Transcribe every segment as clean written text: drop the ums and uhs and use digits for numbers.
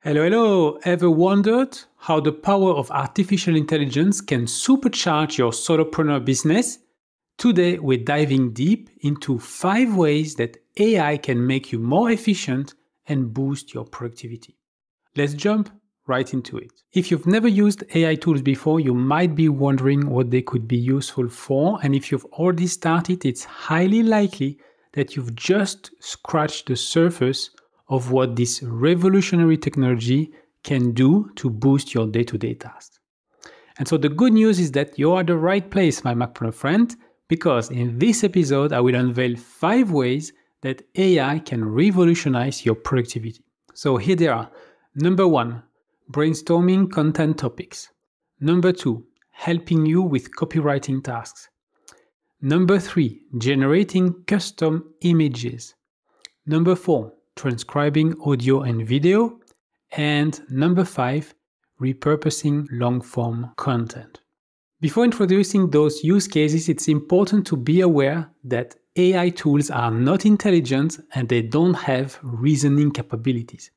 Hello. Ever wondered how the power of artificial intelligence can supercharge your solopreneur business? Today, we're diving deep into 5 ways that AI can make you more efficient and boost your productivity. Let's jump right into it. If you've never used AI tools before, you might be wondering what they could be useful for. And if you've already started, it's highly likely that you've just scratched the surface of what this revolutionary technology can do to boost your day-to-day tasks. And so the good news is that you're at the right place, my Macpreneur friend, because in this episode, I will unveil 5 ways that AI can revolutionize your productivity. So here they are. Number 1, brainstorming content topics. Number 2, helping you with copywriting tasks. Number 3, generating custom images. Number 4, transcribing audio and video. And number 5, repurposing long-form content. Before introducing those use cases, it's important to be aware that AI tools are not intelligent and they don't have reasoning capabilities.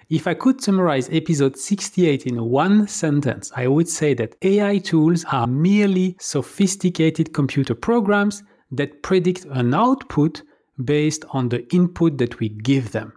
If I could summarize episode 68 in one sentence, I would say that AI tools are merely sophisticated computer programs that predict an output based on the input that we give them.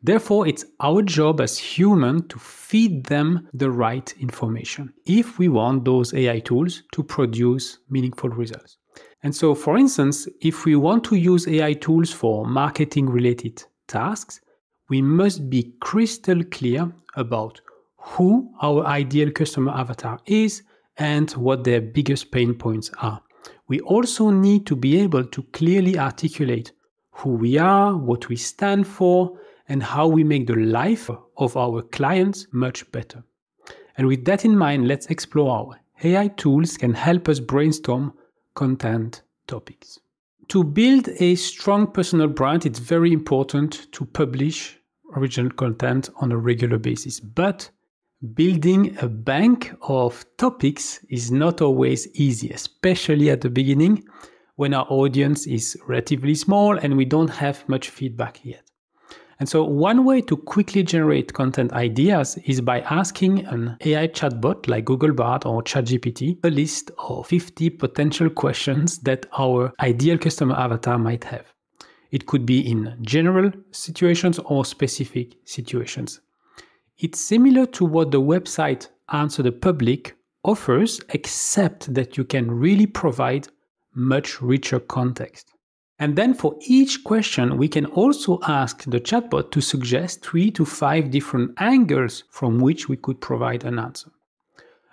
Therefore, it's our job as humans to feed them the right information if we want those AI tools to produce meaningful results. And so, for instance, if we want to use AI tools for marketing-related tasks, we must be crystal clear about who our ideal customer avatar is and what their biggest pain points are. We also need to be able to clearly articulate who we are, what we stand for, and how we make the life of our clients much better. And with that in mind, let's explore how AI tools can help us brainstorm content topics. To build a strong personal brand, it's very important to publish original content on a regular basis. But building a bank of topics is not always easy, especially at the beginning when our audience is relatively small and we don't have much feedback yet. And so one way to quickly generate content ideas is by asking an AI chatbot like Google Bard or ChatGPT a list of 50 potential questions that our ideal customer avatar might have. It could be in general situations or specific situations. It's similar to what the website Answer the Public offers, except that you can really provide much richer context. And then for each question, we can also ask the chatbot to suggest 3 to 5 different angles from which we could provide an answer.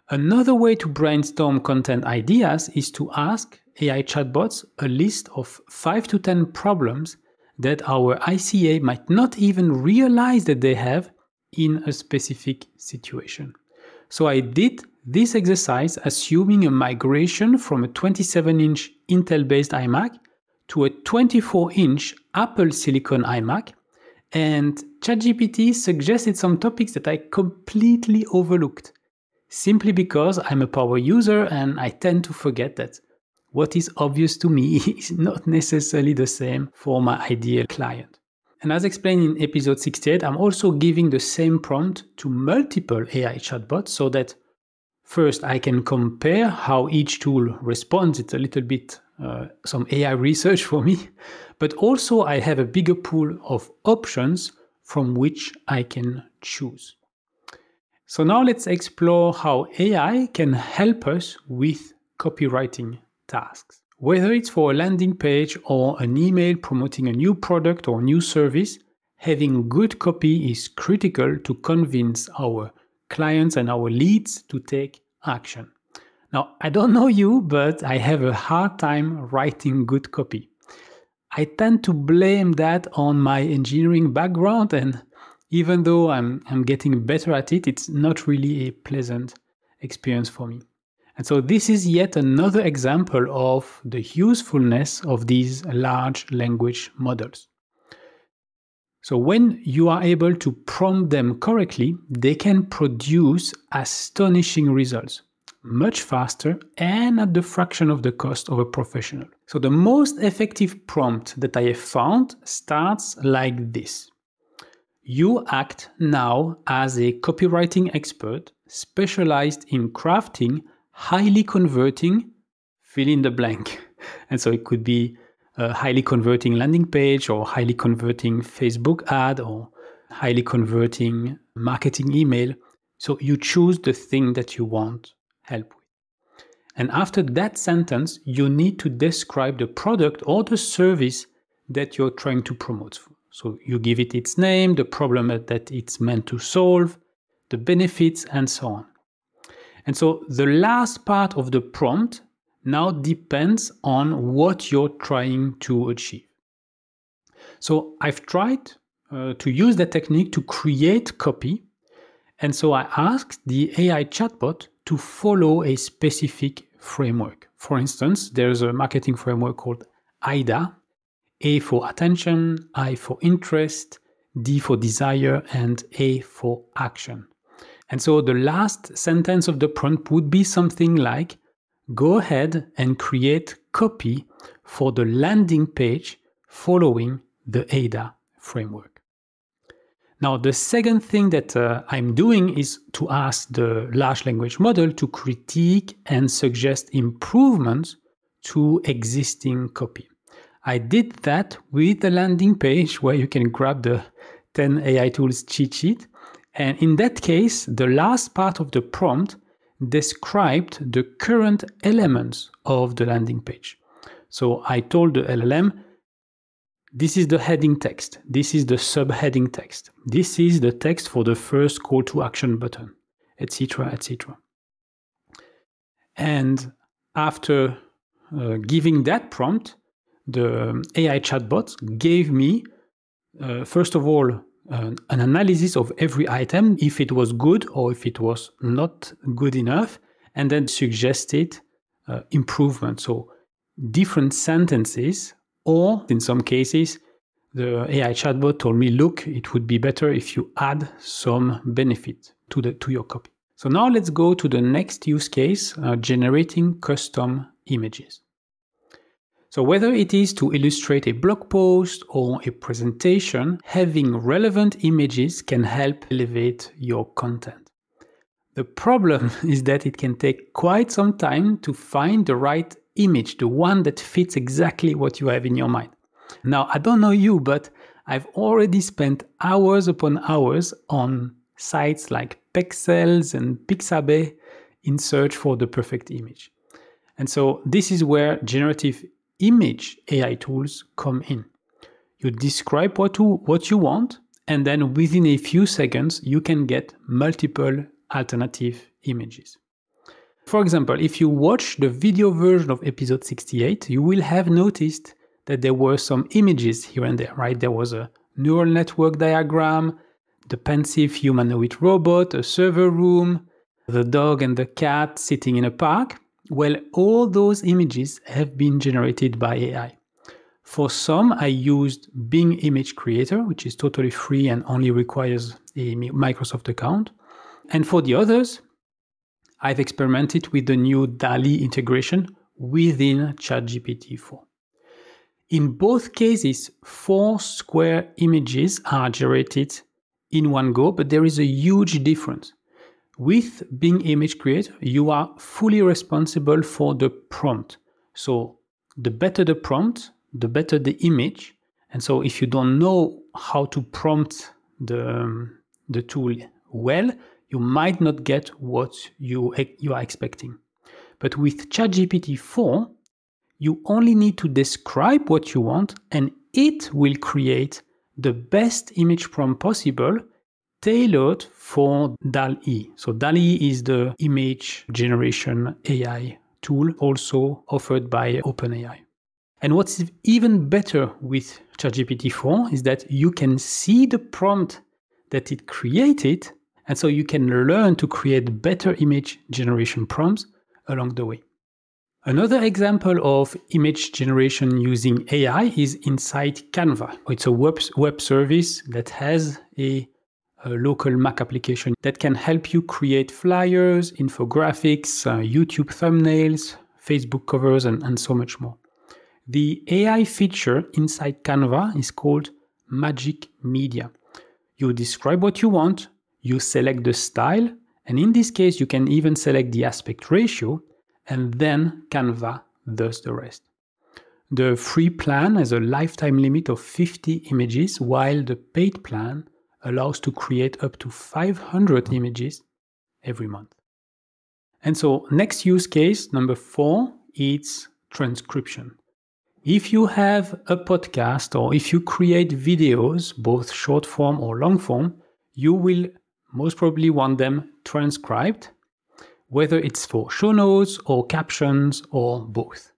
Another way to brainstorm content ideas is to ask AI chatbots a list of 5 to 10 problems that our ICA might not even realize that they have in a specific situation. So I did this exercise assuming a migration from a 27-inch Intel-based iMac to a 24-inch Apple Silicon iMac, and ChatGPT suggested some topics that I completely overlooked, simply because I'm a power user and I tend to forget that what is obvious to me is not necessarily the same for my ideal client. And as explained in episode 68, I'm also giving the same prompt to multiple AI chatbots so that first I can compare how each tool responds. It's a little bit some AI research for me, but also I have a bigger pool of options from which I can choose. So now let's explore how AI can help us with copywriting tasks. Whether it's for a landing page or an email promoting a new product or new service, having good copy is critical to convince our clients and our leads to take action. Now, I don't know you, but I have a hard time writing good copy. I tend to blame that on my engineering background, and even though I'm getting better at it, it's not really a pleasant experience for me. And so this is yet another example of the usefulness of these large language models. So when you are able to prompt them correctly, they can produce astonishing results, much faster and at the fraction of the cost of a professional. So the most effective prompt that I have found starts like this. You act now as a copywriting expert specialized in crafting highly converting fill in the blank. And so it could be a highly converting landing page or highly converting Facebook ad or highly converting marketing email. So you choose the thing that you want help with. And after that sentence, you need to describe the product or the service that you're trying to promote. So you give it its name, the problem that it's meant to solve, the benefits, and so on. And so the last part of the prompt now depends on what you're trying to achieve. So I've tried to use that technique to create copy. And so I asked the AI chatbot to follow a specific framework. For instance, there's a marketing framework called AIDA. A for attention, I for interest, D for desire, and A for action. And so the last sentence of the prompt would be something like, go ahead and create copy for the landing page following the AIDA framework. Now, the second thing that I'm doing is to ask the large language model to critique and suggest improvements to existing copy. I did that with the landing page where you can grab the 10 AI tools cheat sheet. And in that case, the last part of the prompt described the current elements of the landing page. So I told the LLM, this is the heading text, this is the subheading text, this is the text for the first call to action button, etc., etc. And after giving that prompt, the AI chatbot gave me, first of all, an analysis of every item, if it was good or if it was not good enough, and then suggested improvement. So different sentences, or in some cases, the AI chatbot told me, look, it would be better if you add some benefit to your copy. So now let's go to the next use case, generating custom images. So whether it is to illustrate a blog post or a presentation, having relevant images can help elevate your content. The problem is that it can take quite some time to find the right image, the one that fits exactly what you have in your mind. Now, I don't know you, but I've already spent hours upon hours on sites like Pexels and Pixabay in search for the perfect image. And so this is where generative image AI tools come in. You describe what you want, and then within a few seconds, you can get multiple alternative images. For example, if you watch the video version of episode 68, you will have noticed that there were some images here and there, right? There was a neural network diagram, the pensive humanoid robot, a server room, the dog and the cat sitting in a park. Well, all those images have been generated by AI. For some, I used Bing Image Creator, which is totally free and only requires a Microsoft account. And for the others, I've experimented with the new DALL-E integration within ChatGPT-4. In both cases, 4 square images are generated in one go, but there is a huge difference. With Bing Image Creator, you are fully responsible for the prompt. So the better the prompt, the better the image. And so if you don't know how to prompt the tool well, you might not get what you are expecting. But with ChatGPT-4, you only need to describe what you want, and it will create the best image prompt possible tailored for DALL-E. So DALL-E is the image generation AI tool also offered by OpenAI. And what's even better with ChatGPT-4 is that you can see the prompt that it created, and so you can learn to create better image generation prompts along the way. Another example of image generation using AI is inside Canva. It's a web service that has a local Mac application that can help you create flyers, infographics, YouTube thumbnails, Facebook covers, and so much more. The AI feature inside Canva is called Magic Media. You describe what you want, you select the style, and in this case, you can even select the aspect ratio, and then Canva does the rest. The free plan has a lifetime limit of 50 images, while the paid plan allows to create up to 500 images every month. And so next use case, number 4, is transcription. If you have a podcast or if you create videos, both short form or long form, you will most probably want them transcribed, whether it's for show notes or captions or both.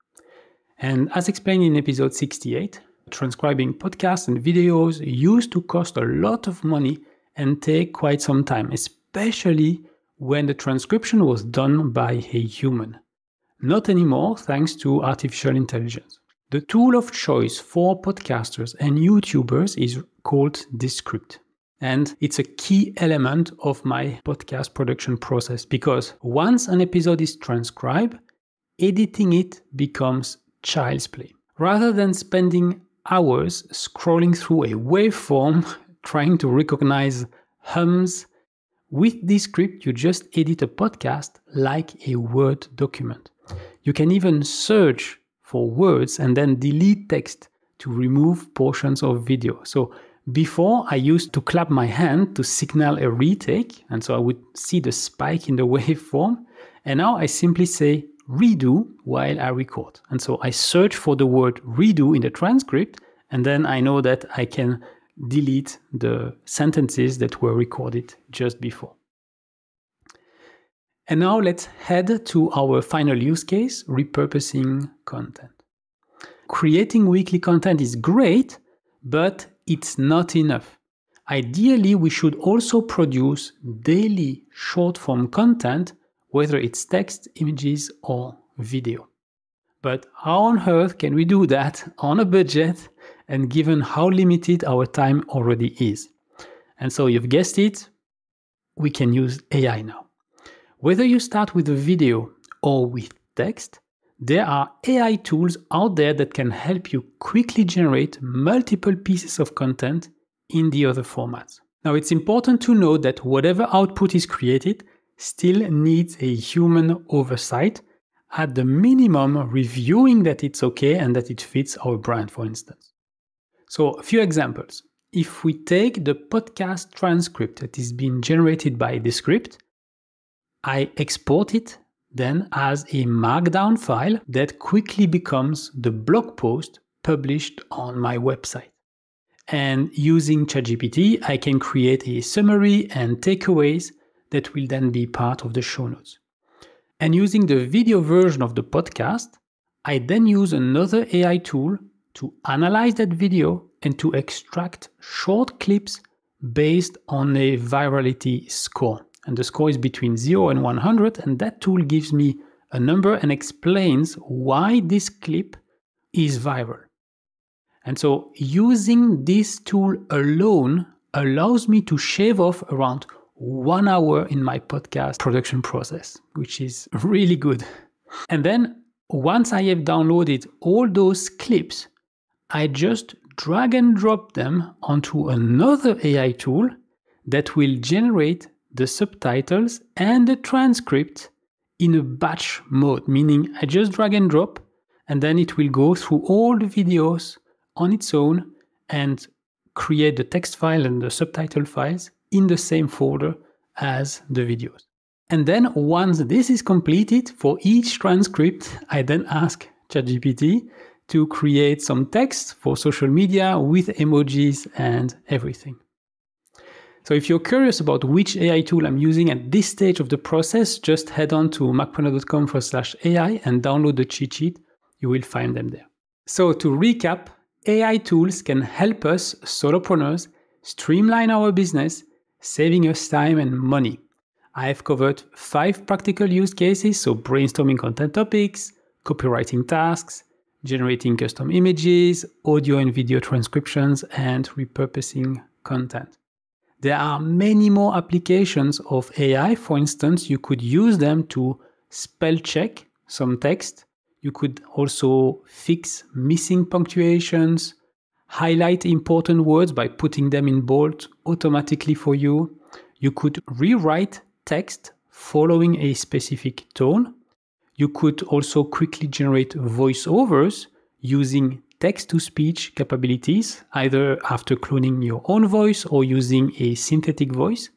And as explained in episode 68, transcribing podcasts and videos used to cost a lot of money and take quite some time, especially when the transcription was done by a human. Not anymore, thanks to artificial intelligence. The tool of choice for podcasters and YouTubers is called Descript. And it's a key element of my podcast production process because once an episode is transcribed, editing it becomes child's play. Rather than spending hours scrolling through a waveform trying to recognize hums, with Descript you just edit a podcast like a Word document. You can even search for words and then delete text to remove portions of video. So before, I used to clap my hand to signal a retake, and so I would see the spike in the waveform. And now I simply say redo while I record. And so I search for the word redo in the transcript, and then I know that I can delete the sentences that were recorded just before. And now let's head to our final use case, repurposing content. Creating weekly content is great, but it's not enough. Ideally, we should also produce daily short-form content, whether it's text, images, or video. But how on earth can we do that on a budget and given how limited our time already is? And so you've guessed it, we can use AI now. Whether you start with a video or with text, there are AI tools out there that can help you quickly generate multiple pieces of content in the other formats. Now, it's important to note that whatever output is created still needs a human oversight, at the minimum reviewing that it's okay and that it fits our brand, for instance. So a few examples. If we take the podcast transcript that is being generated by Descript, I export it then as a markdown file that quickly becomes the blog post published on my website. And using ChatGPT, I can create a summary and takeaways that will then be part of the show notes. And using the video version of the podcast, I then use another AI tool to analyze that video and to extract short clips based on a virality score. And the score is between 0 and 100, and that tool gives me a number and explains why this clip is viral. And so using this tool alone allows me to shave off around 1 hour in my podcast production process, which is really good. And then once I have downloaded all those clips, I just drag and drop them onto another AI tool that will generate the subtitles and the transcript in a batch mode, meaning I just drag and drop, and then it will go through all the videos on its own and create the text file and the subtitle files in the same folder as the videos. And then once this is completed, for each transcript, I then ask ChatGPT to create some text for social media with emojis and everything. So if you're curious about which AI tool I'm using at this stage of the process, just head on to macpreneur.com/AI and download the cheat sheet. You will find them there. So to recap, AI tools can help us solopreneurs streamline our business, saving us time and money. I've covered 5 practical use cases, so brainstorming content topics, copywriting tasks, generating custom images, audio and video transcriptions, and repurposing content. There are many more applications of AI. For instance, you could use them to spell check some text. You could also fix missing punctuations, highlight important words by putting them in bold automatically for you. You could rewrite text following a specific tone. You could also quickly generate voiceovers using text-to-speech capabilities, either after cloning your own voice or using a synthetic voice.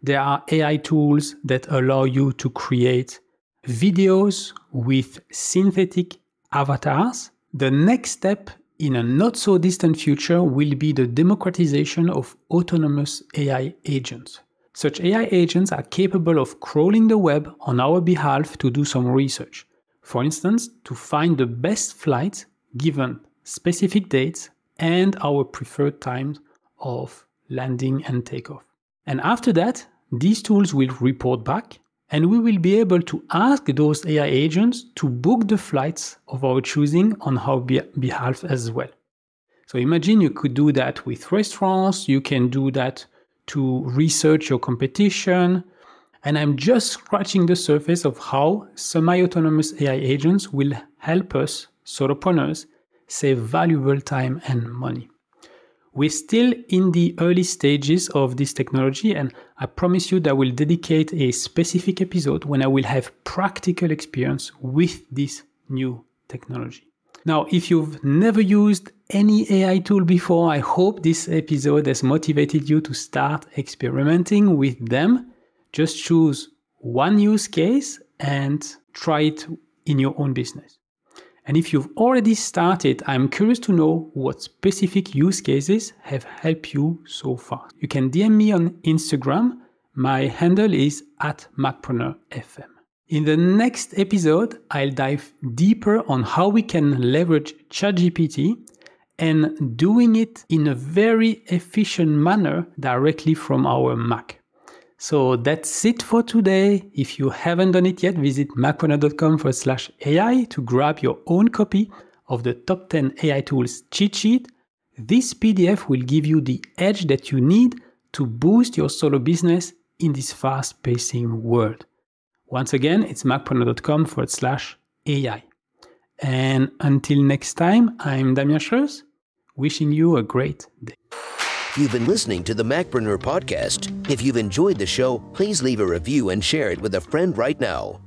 There are AI tools that allow you to create videos with synthetic avatars. The next step in a not-so-distant future will be the democratization of autonomous AI agents. Such AI agents are capable of crawling the web on our behalf to do some research. For instance, to find the best flights given specific dates and our preferred times of landing and takeoff. And after that, these tools will report back, and we will be able to ask those AI agents to book the flights of our choosing on our behalf as well. So imagine you could do that with restaurants, you can do that to research your competition, and I'm just scratching the surface of how semi-autonomous AI agents will help us, solopreneurs, save valuable time and money. We're still in the early stages of this technology, and I promise you that I will dedicate a specific episode when I will have practical experience with this new technology. Now, if you've never used any AI tool before, I hope this episode has motivated you to start experimenting with them. Just choose one use case and try it in your own business. And if you've already started, I'm curious to know what specific use cases have helped you so far. You can DM me on Instagram. My handle is @MacpreneurFM. In the next episode, I'll dive deeper on how we can leverage ChatGPT and doing it in a very efficient manner directly from our Mac. So that's it for today. If you haven't done it yet, visit macpreneur.com/AI to grab your own copy of the top 10 AI tools cheat sheet. This PDF will give you the edge that you need to boost your solo business in this fast-pacing world. Once again, it's macpreneur.com/AI. And until next time, I'm Damien Schreus, wishing you a great day. You've been listening to the Macpreneur podcast. If you've enjoyed the show, please leave a review and share it with a friend right now.